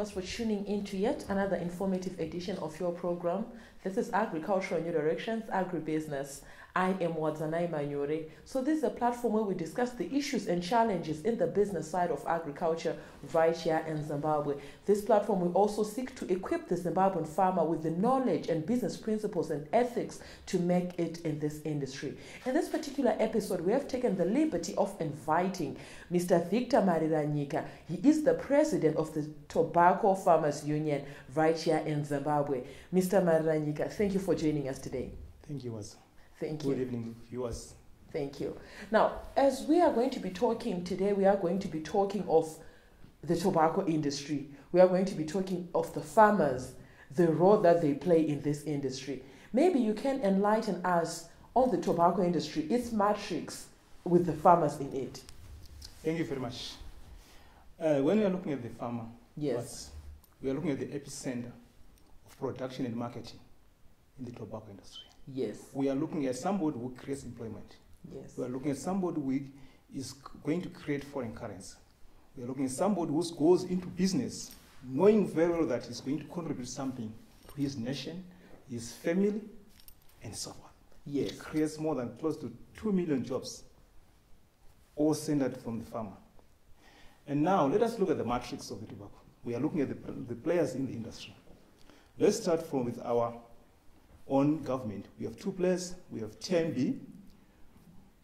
viewers for tuning in to yet another informative edition of your program. This is Agricultural New Directions, AgriBusiness. I am Wadzanayi Manyore. So this is a platform where we discuss the issues and challenges in the business side of agriculture right here in Zimbabwe. This platform will also seek to equip the Zimbabwean farmer with the knowledge and business principles and ethics to make it in this industry. In this particular episode, we have taken the liberty of inviting Mr. Victor Mariranyika. He is the president of the Tobbacco Farmers Union right here in Zimbabwe. Mr. Mariranyika, thank you for joining us today. Thank you, Waz. Thank you. Good evening, viewers. Thank you. Now, as we are going to be talking today, we are going to be talking of the tobacco industry. We are going to be talking of the farmers, the role that they play in this industry. Maybe you can enlighten us on the tobacco industry, its matrix with the farmers in it. Thank you very much. When we are looking at the farmer, Yes. we are looking at the epicenter of production and marketing in the tobacco industry. Yes. We are looking at somebody who creates employment. Yes. We are looking at somebody who is going to create foreign currency. We are looking at somebody who goes into business knowing very well that he's going to contribute something to his nation, his family, and so on. Yes. It creates more than close to 2 million jobs, all centered from the farmer. And now let us look at the matrix of the tobacco. We are looking at the players in the industry. Let's start from with our own government. We have two players. We have TMB,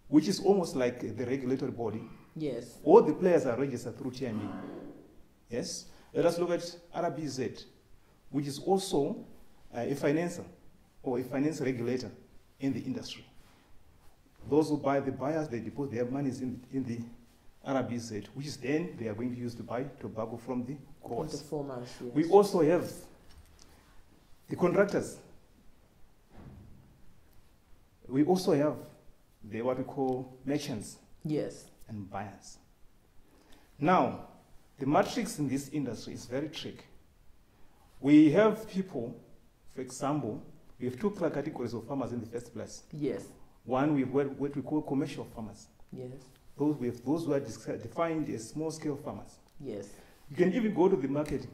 which is almost like the regulatory body. Yes. All the players are registered through TMB. Yes. Let us look at RBZ, which is also a financer or a finance regulator in the industry. Those who buy, the buyers, they deposit their monies in the RBZ, which is then they are going to use to buy tobacco from the growers. From the farmers, yes. We also have the contractors. We also have the what we call merchants. Yes. And buyers. Now, the matrix in this industry is very tricky. We have people, for example, we have two categories of farmers in the first place. Yes. One, we have what we call commercial farmers. Yes. We have those who are defined as small-scale farmers. Yes. You can even go to the market,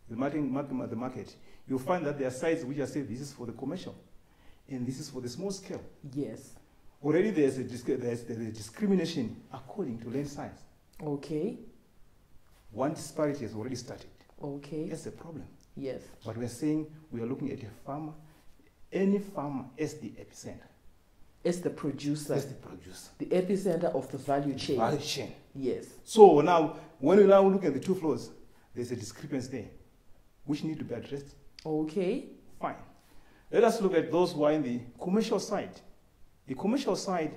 you'll find that there are sites which are saying this is for the commercial, and this is for the small scale. Yes. Already there's a discrimination according to land size. Okay. One disparity has already started. Okay. That's a problem. Yes. But we're saying we are looking at a farmer, any farmer as the epicenter. As the producer. As the producer. The epicenter of the value chain. Value chain. Yes. So now, when we now look at the two floors, there's a discrepancy there, which need to be addressed. Okay. Fine. Let us look at those who are in the commercial side. The commercial side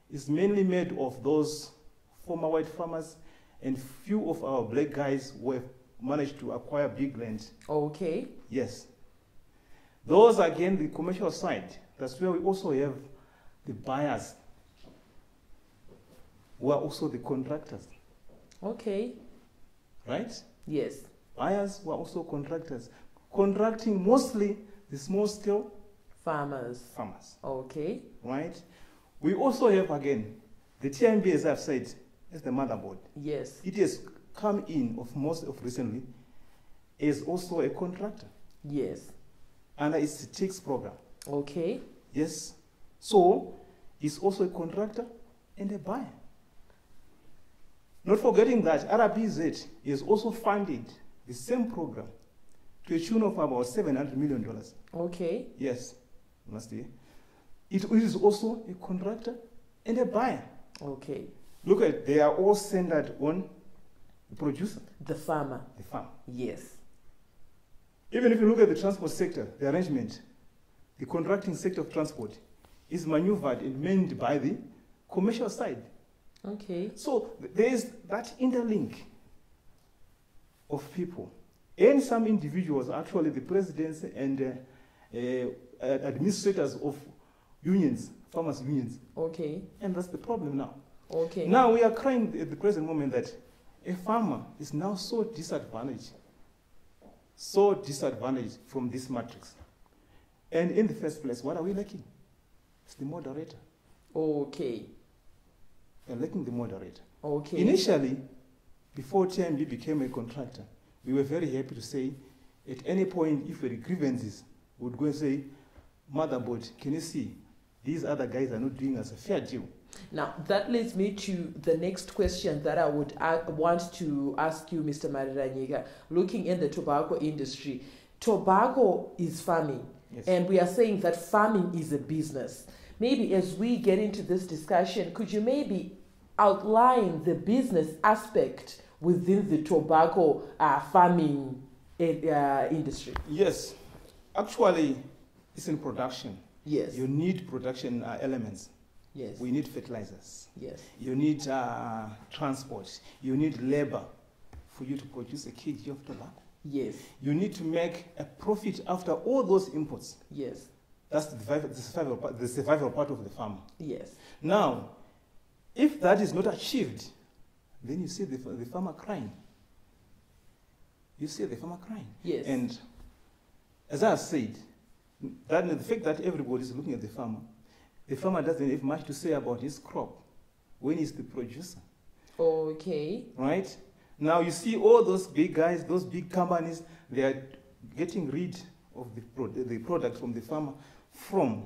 is mainly made of those former white farmers and few of our black guys who have managed to acquire big land. Okay. Yes. Those, again, the commercial side. That's where we also have the buyers, who are also the contractors. Okay. Right? Yes. Buyers who are also contractors. Contracting mostly the small-scale farmers. Okay. Right? We also have, again, the TMB, as I've said, as the motherboard. Yes. It has come in of most of recently as also a contractor. Yes. Under its TICS program. Okay. Yes. So, it's also a contractor and a buyer. Not forgetting that RBZ is also funded the same program to a tune of about $700 million. Okay. Yes, last year. It is also a contractor and a buyer. Okay. Look at, they are all centered on the producer. The farmer. The farmer. Yes. Even if you look at the transport sector, the arrangement, the contracting sector of transport is maneuvered and manned by the commercial side. Okay. So there is that interlink of people. And some individuals, actually the presidents and administrators of unions, farmers' unions. Okay. And that's the problem now. Okay. Now we are crying at the present moment that a farmer is now so disadvantaged from this matrix. And in the first place, what are we lacking? It's the moderator. Okay. We're lacking the moderator. Okay. Initially, before TMB became a contractor, we were very happy to say, at any point, if there are grievances, we would go and say, motherboard, can you see, these other guys are not doing us a fair deal. Now, that leads me to the next question that I would want to ask you, Mr. Mariranyiga. Looking in the tobacco industry, tobacco is farming, Yes. and we are saying that farming is a business. Maybe as we get into this discussion, could you maybe outline the business aspect within the tobacco farming industry? Yes. Actually, it's in production. Yes. You need production elements. Yes. We need fertilizers. Yes. You need transport. You need labor for you to produce a kg of tobacco. Yes. You need to make a profit after all those inputs. Yes. That's the survival part of the farmer. Yes. Now, if that is not achieved, then you see the farmer crying. You see the farmer crying. Yes. And as I have said, that the fact that everybody is looking at the farmer doesn't have much to say about his crop when he's the producer. Okay. Right? Now you see all those big guys, those big companies, they are getting rid of the product from the farmer from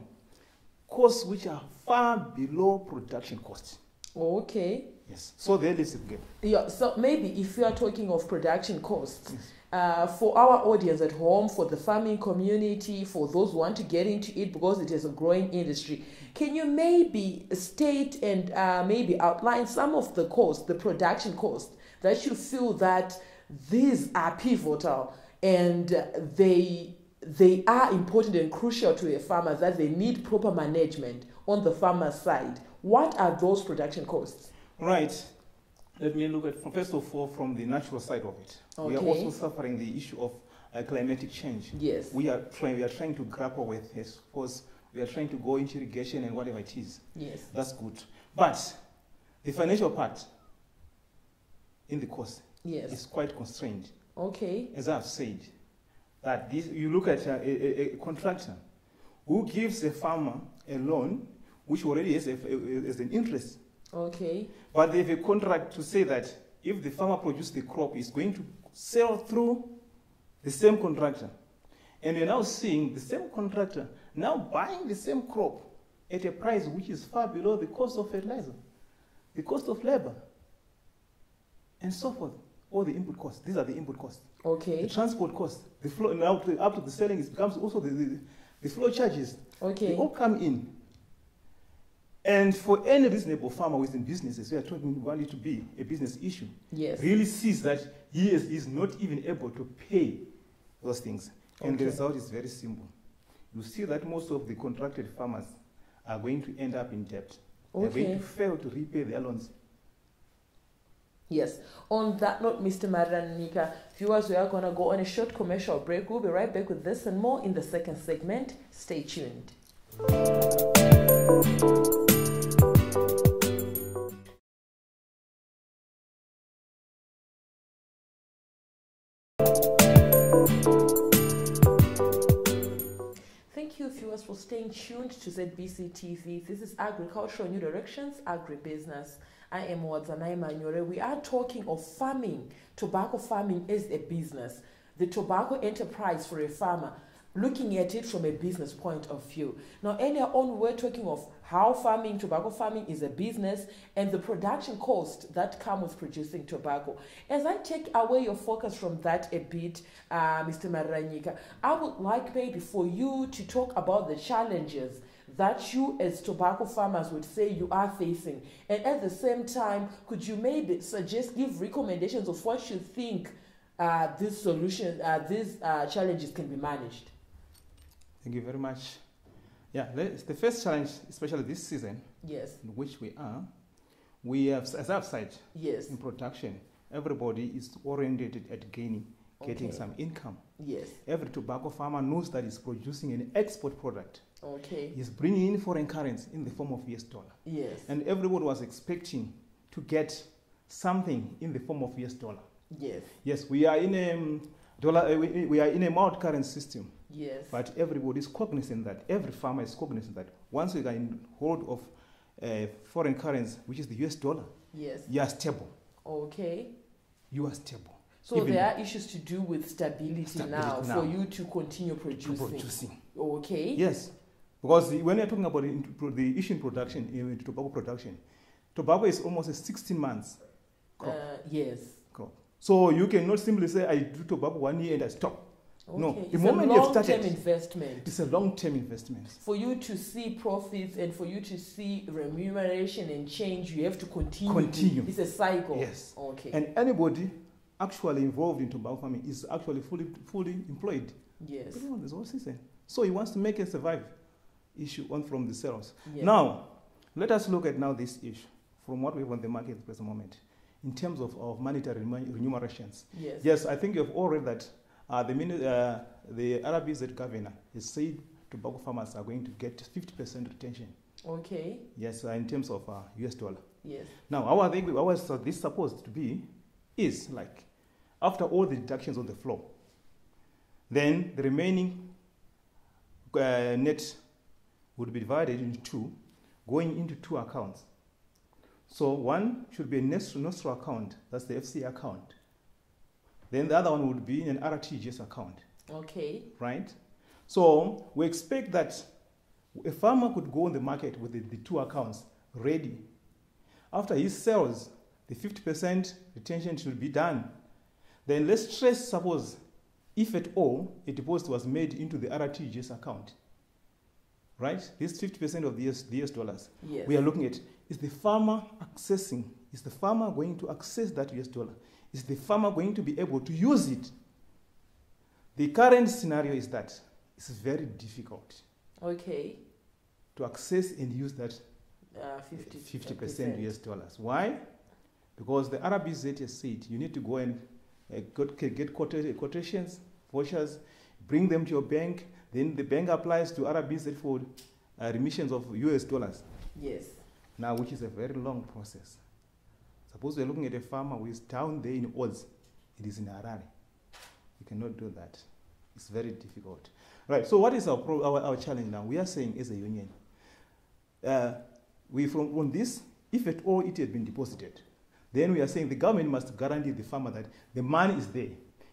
costs which are far below production costs. Okay. Yes. So there is a gap. Yeah. So maybe if you are talking of production costs, for our audience at home, for the farming community, for those who want to get into it because it is a growing industry, can you maybe state and maybe outline some of the costs, the production costs, that you feel that these are pivotal and they are important and crucial to a farmer, that they need proper management on the farmer's side? What are those production costs? Right. Let me look at, first of all, from the natural side of it. Okay. We are also suffering the issue of climatic change. Yes. We are trying to grapple with this because we are trying to go into irrigation and whatever it is. Yes. That's good. But the financial part in the cost is quite constrained. Okay. As I've said, that this, you look at a contractor who gives a farmer a loan which already has an interest. Okay. But they have a contract to say that if the farmer produces the crop, he's going to sell through the same contractor. And we're now seeing the same contractor now buying the same crop at a price which is far below the cost of fertilizer, the cost of labor, and so forth. All the input costs. These are the input costs. Okay. The transport costs. The flow, now up to the selling, it becomes also the flow charges. Okay. They all come in. And for any reasonable farmer who is in businesses, we are talking about it to be a business issue. Yes. Really sees that he is not even able to pay those things. And the result is very simple. You see that most of the contracted farmers are going to end up in debt. They're going to fail to repay their loans. Yes. On that note, Mr. Mariranyiga, viewers, we are going to go on a short commercial break. We'll be right back with this and more in the second segment. Stay tuned. Thank you, viewers, for staying tuned to ZBC TV. This is Agricultural New Directions, AgriBusiness. I am Wadzanayi Manyore. We are talking of farming, tobacco farming as a business, the tobacco enterprise for a farmer, looking at it from a business point of view. Now, earlier on, we were talking of how farming, tobacco farming is a business and the production costs that come with producing tobacco. As I take away your focus from that a bit, Mr. Mariranyiga, I would like maybe for you to talk about the challenges that you as tobacco farmers would say you are facing. And at the same time, could you maybe give recommendations of what you think these challenges can be managed? Thank you very much. Yeah, the first challenge, especially this season, yes, in which we have, as I've said, yes, in production, everybody is oriented at getting some income. Yes. Every tobacco farmer knows that he's producing an export product. Okay. He's bringing in foreign currency in the form of US dollar. Yes. And everybody was expecting to get something in the form of US dollar. Yes. Yes, we are in a we are in a multi-currency system. Yes. But everybody is cognizant that, every farmer is cognizant that once you are in hold of foreign currency, which is the US dollar, yes, you are stable. Okay. You are stable. So there are issues to do with stability now for you to continue producing. Okay. Yes. Because when you're talking about the issue in production, in tobacco production, tobacco is almost a 16 months crop. Yes. Crop. So you cannot simply say, I do tobacco 1 year and I stop. Okay. No, the moment you've started, investment. It's a long-term investment. For you to see profits and for you to see remuneration and change, you have to continue. It's a cycle. Yes. Okay. And anybody actually involved in tobacco farming is actually fully employed. Yes. There's all season. So he wants to make a survive issue on from the sales. Yes. Now, let us look at now this issue from what we have on the market at the present moment in terms of monetary remunerations. Yes. Yes, I think you've all read that the AgriBusiness governor has said tobacco farmers are going to get 50% retention. Okay. Yes, in terms of US dollar. Yes. Now, how is this supposed to be? Is like after all the deductions on the floor, then the remaining net would be divided into two, going into two accounts. So one should be a nostro account, that's the FCA account. Then the other one would be in an RTGS account. Okay. Right? So we expect that a farmer could go on the market with the two accounts ready. After he sells, the 50% retention should be done. Then let's trace, suppose, if at all, a deposit was made into the RTGS account. Right? This 50% of the US dollars. Yes. We are looking at, is the farmer going to access that US dollar? Is the farmer going to be able to use it? The current scenario is that it's very difficult. Okay. To access and use that 50% US dollars. Why? Because the AgriBusiness has said you need to go and get quotations, vouchers, bring them to your bank, then the bank applies to AgriBusiness for remissions of US dollars. Yes. Now, which is a very long process. Suppose we're looking at a farmer who is down there in Oz, it is in Harare. You cannot do that. It's very difficult. Right, so what is our challenge now? We are saying as a union, from this, if at all it had been deposited, then we are saying the government must guarantee the farmer that the money is there.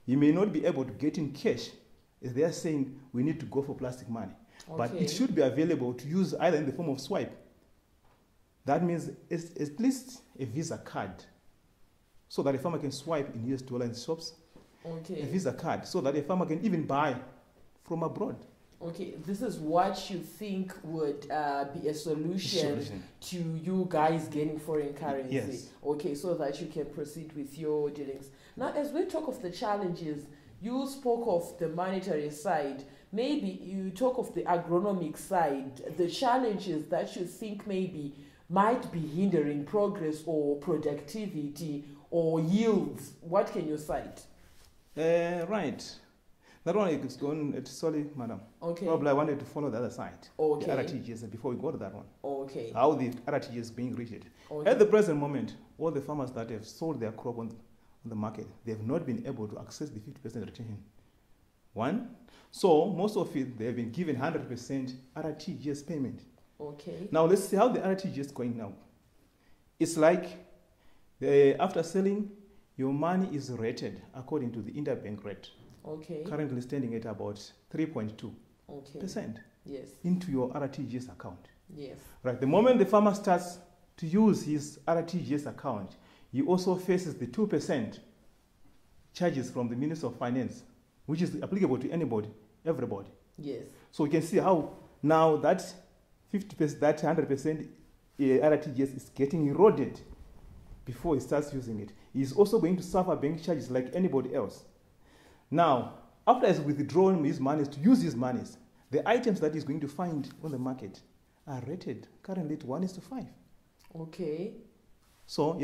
He may not be able to get in cash, as they are saying we need to go for plastic money. Okay. But it should be available to use either in the form of swipe. That means at least a Visa card, so that a farmer can swipe in US dollar in shops. Okay. A Visa card, so that a farmer can even buy from abroad. Okay, this is what you think would be a solution to you guys getting foreign currency. Yes. Okay, so that you can proceed with your dealings. Now, as we talk of the challenges, you spoke of the monetary side. Maybe you talk of the agronomic side, the challenges that you think maybe might be hindering progress or productivity or yields. What can you cite? Right. That one is going, sorry, madam. Okay. Probably I wanted to follow the other side. Okay. The RTGS before we go to that one. Okay. How the RTGS is being reached. Okay. At the present moment, all the farmers that have sold their crop on the market, they have not been able to access the 50% retention. One. So most of it, they have been given 100% RTGS payment. Okay. Now let's see how the RTGS is going now. It's like after selling, your money is rated according to the interbank rate. Okay. Currently standing at about 3.2%. Okay. Yes. Into your RTGS account. Yes. Right. The moment the farmer starts to use his RTGS account, he also faces the 2% charges from the Minister of Finance, which is applicable to anybody, everybody. Yes. So you can see how now that 50%, that 100% RTGS is getting eroded before he starts using it. He's also going to suffer bank charges like anybody else. Now, after he's withdrawn his monies to use his monies, the items that he's going to find on the market are rated currently at 1:5. Okay. So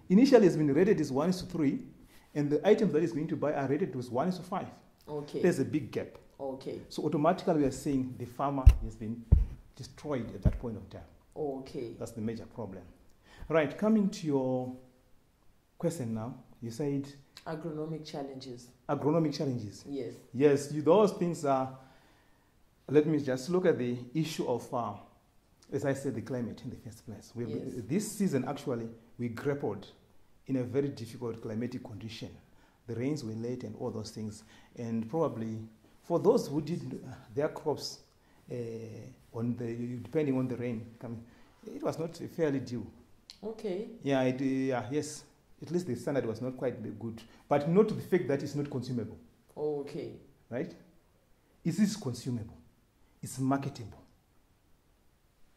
initially has been rated as 1:3, and the items that he's going to buy are rated as 1:5. Okay. There's a big gap. Okay. So automatically we are saying the farmer has been destroyed at that point of time. Okay. That's the major problem. Right, coming to your question now, you said agronomic challenges. Agronomic challenges. Yes. Yes, those things are, let me just look at the issue of, as I said, the climate in the first place. Yes. This season, actually, we grappled in a very difficult climatic condition the rains were late and all those things. And probably for those who did their crops depending on the rain coming, it was not fairly due. Okay. Yeah, yes. At least the standard was not quite good. But not the fact that it's not consumable. Okay. Right? It is consumable. It's marketable.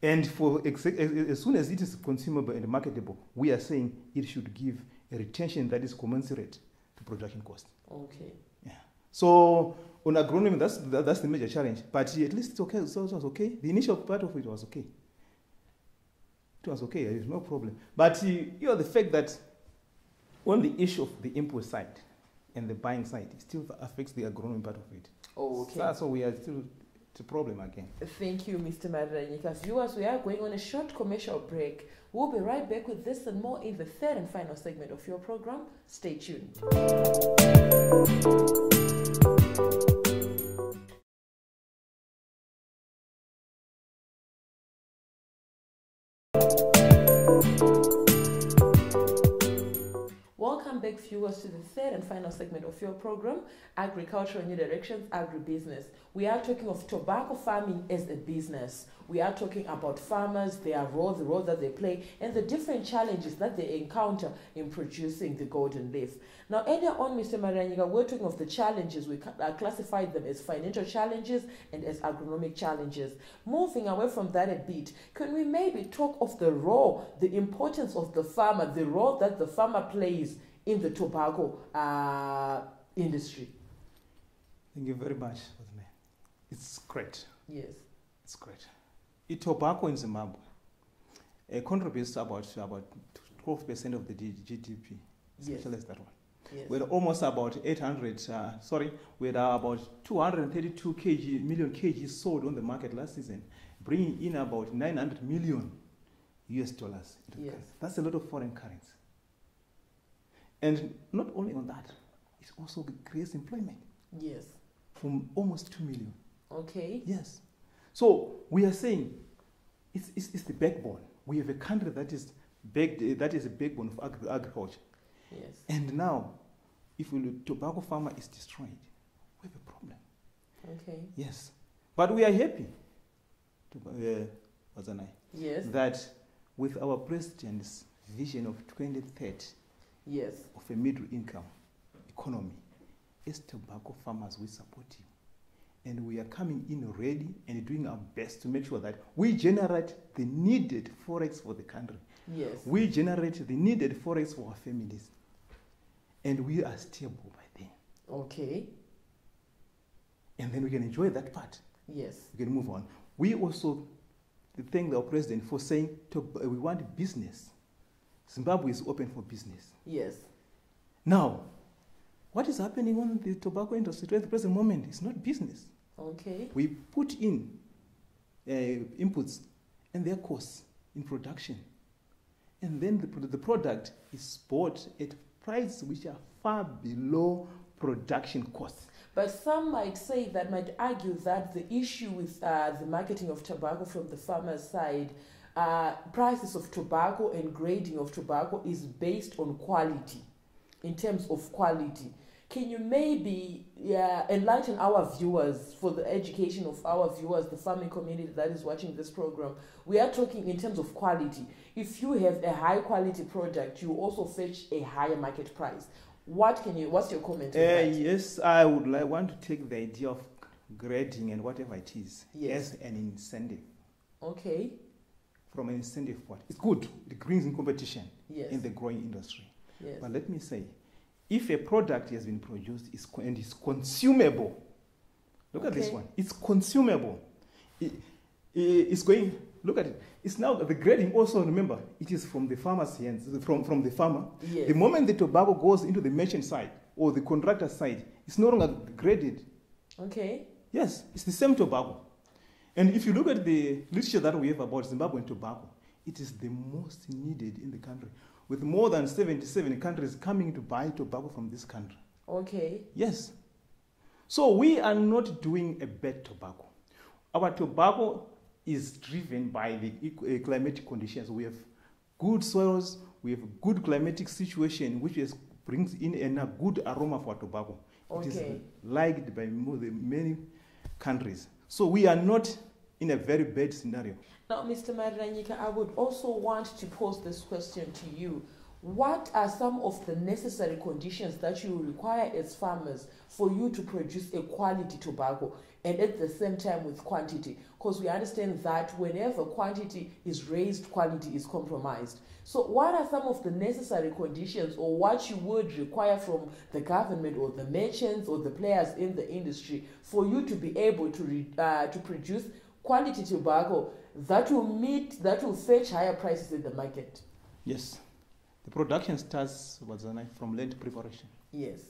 And as soon as it is consumable and marketable, we are saying it should give a retention that is commensurate to production cost. Okay. Yeah. So on agronomy, that's the major challenge. But at least it's okay. So it was okay. The initial part of it was okay. It was okay. There's no problem. But the fact that on the issue of the input side and the buying side, it still affects the agronomy part of it. Oh, okay. So that's why we are still. It's a problem again. Thank you, Mr. Maranyika. Viewers, we are going on a short commercial break. We'll be right back with this and more in the third and final segment of your program. Stay tuned. Welcome back, viewers, to the third and final segment of your program, Agricultural New Directions, AgriBusiness. We are talking of tobacco farming as a business. We are talking about farmers, their role, the role that they play, and the different challenges that they encounter in producing the golden leaf. Now, earlier on, Mr. Maranyika, we're talking of the challenges. We classified them as financial challenges and as agronomic challenges. Moving away from that a bit, can we maybe talk of the role, the importance of the farmer, the role that the farmer plays in the tobacco industry? Thank you very much, Wadzanai. It's great. Yes. It's great. Tobacco in Zimbabwe contributes about 12% of the GDP, especially Yes. that one. Yes. We're almost about 232 million kgs sold on the market last season, bringing in about 900 million US dollars. Yes. That's a lot of foreign currency. And not only on that, it also creates employment Yes. from almost 2 million. Okay. Yes. So we are saying it's the backbone. We have a country that is a backbone of agriculture. Yes. And now, if the tobacco farmer is destroyed, we have a problem. Okay. Yes. But we are happy, Wadzanai, Yes. that with our president's vision of 2030 Yes. of a middle income economy, as tobacco farmers, we support him. And we are coming in ready and doing our best to make sure that we generate the needed forex for the country. Yes. We generate the needed forex for our families. And we are stable by then. Okay. And then we can enjoy that part. Yes. We can move on. We also thank our president for saying we want business. Zimbabwe is open for business. Yes. Now, what is happening on the tobacco industry at the present moment is not business. Okay. We put in inputs and their costs in production. And then the product is bought at prices which are far below production costs. But some might say that, might argue that the issue with the marketing of tobacco from the farmer's side, prices of tobacco and grading of tobacco is based on quality, in terms of quality. Can you maybe enlighten our viewers, for the education of our viewers, the farming community that is watching this program? We are talking in terms of quality. If you have a high quality product, you also fetch a higher market price. What's your comment on that? Yes, I would want to take the idea of grading and whatever it is Yes. as an incentive. Okay. From an incentive point. It's good. It brings in competition Yes. in the growing industry. Yes. But let me say, if a product has been produced and is consumable, look at this Okay. one. It's consumable. It's going, look at it. It's now the grading also, remember, it is from the farmer's hands, from the farmer. Yes. The moment the tobacco goes into the merchant side or the contractor side, it's no longer graded. Okay. Yes, it's the same tobacco. And if you look at the literature that we have about Zimbabwean tobacco, it is the most needed in the country, with more than 77 countries coming to buy tobacco from this country. Okay. Yes. So we are not doing a bad tobacco. Our tobacco is driven by the climatic conditions. We have good soils, we have a good climatic situation, which has brings in a good aroma for tobacco. Okay. It is liked by many countries. So we are not in a very bad scenario. Now, Mr. Maranyika, I would also want to pose this question to you. What are some of the necessary conditions that you require as farmers for you to produce a quality tobacco and at the same time with quantity? Because we understand that whenever quantity is raised, quality is compromised. So what are some of the necessary conditions or what you would require from the government or the merchants or the players in the industry for you to be able to produce quality tobacco that will fetch higher prices in the market? Yes. The production starts Wadzanai from land preparation. Yes.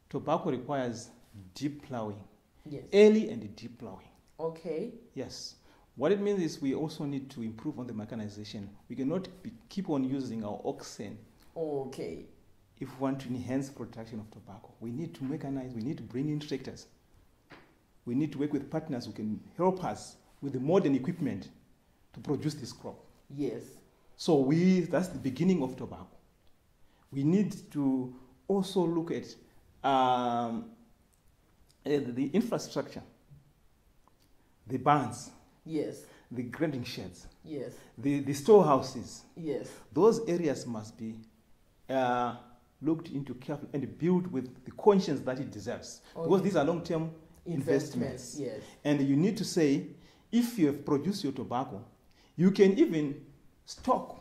Tobacco requires deep plowing. Yes. Early and deep plowing. Okay. Yes. What it means is we also need to improve on the mechanization. We cannot keep on using our oxen. Okay. If we want to enhance production of tobacco, we need to mechanize, we need to bring in tractors. We need to work with partners who can help us with the modern equipment to produce this crop. Yes. So that's the beginning of tobacco. We need to also look at the infrastructure, the barns, yes, the grinding sheds, yes, the storehouses. Yes. Those areas must be looked into carefully and built with the conscience that it deserves. Okay. Because these are long-term investments. Yes. And you need to say, if you have produced your tobacco, you can even stock,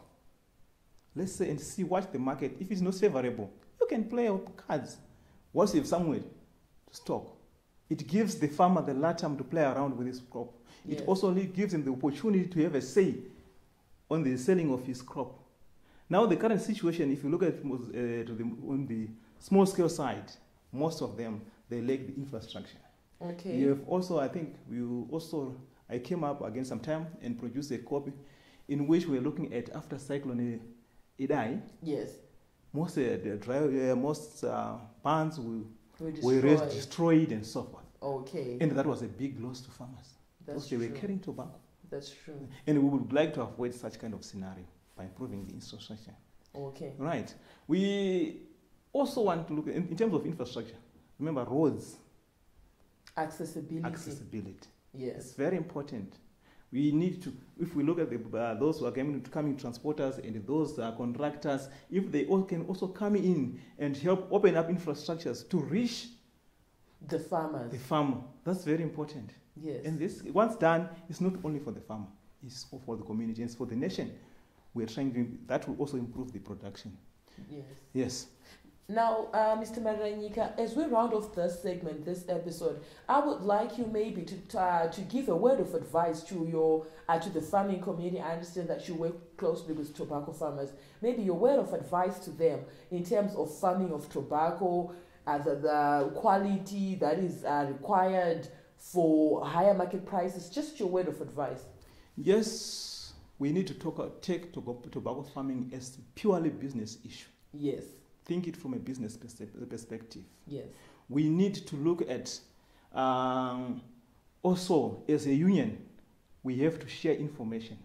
let's say, and see what the market, if it's not favorable, you can play your cards. Once you have somewhere to stock, it gives the farmer the latam to play around with his crop. Yes. It also gives him the opportunity to have a say on the selling of his crop. Now, the current situation, if you look at on the small scale side, most of them, they lack the infrastructure. Okay. You have also, I came up again some time and produced a copy in which we're looking at after cyclone Idai. Yes. Most barns were destroyed and so forth. Okay. And that was a big loss to farmers. That's because they true. were carrying tobacco. That's true. And we would like to avoid such kind of scenario by improving the infrastructure. Okay. Right. We also want to look at, in terms of infrastructure, remember roads. Accessibility. Yes. It's very important. We need to, if we look at those who are coming transporters and those contractors, if they all can also come in and help open up infrastructures to reach the farmers. The farmer. That's very important. Yes. And this, once done, it's not only for the farmer, it's for the community, it's for the nation. We're trying to, that will also improve the production. Yes. Yes. Now, Mr. Maranyika, as we round off this segment, this episode, I would like you maybe to give a word of advice to your to the farming community. I understand that you work closely with tobacco farmers. Maybe your word of advice to them in terms of farming of tobacco, the quality that is required for higher market prices. Just your word of advice. Yes, we need to take tobacco farming as purely business issue. Yes. Think it from a business perspective. Yes. We need to look at, also as a union, we have to share information.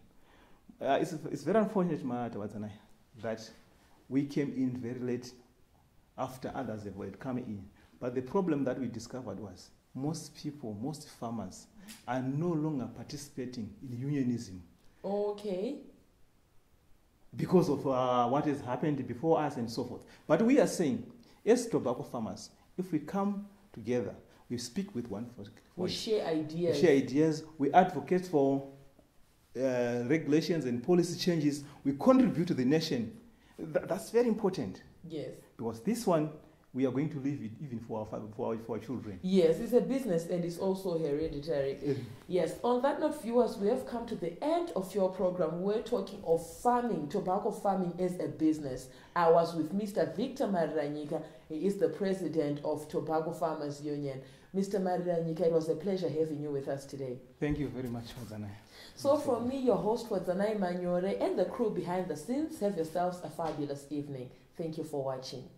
It's very unfortunate, Wadzanai, that we came in very late after others have come in. But the problem that we discovered was most people, most farmers are no longer participating in unionism. Okay. Because of what has happened before us and so forth. But we are saying, as tobacco farmers, if we come together, we speak with one voice. We share ideas. We share ideas. We advocate for regulations and policy changes. We contribute to the nation. That's very important. Yes. Because this one, we are going to leave it even for our children. Yes, it's a business and it's also hereditary. Yes, on that note, viewers, we have come to the end of your program. We're talking of farming, tobacco farming as a business. I was with Mr. Victor Maranyika. He is the president of Tobacco Farmers Union. Mr. Maranyika, it was a pleasure having you with us today. Thank you very much, Wadzanai. So from me, your host, Wadzanai Manyore, and the crew behind the scenes, have yourselves a fabulous evening. Thank you for watching.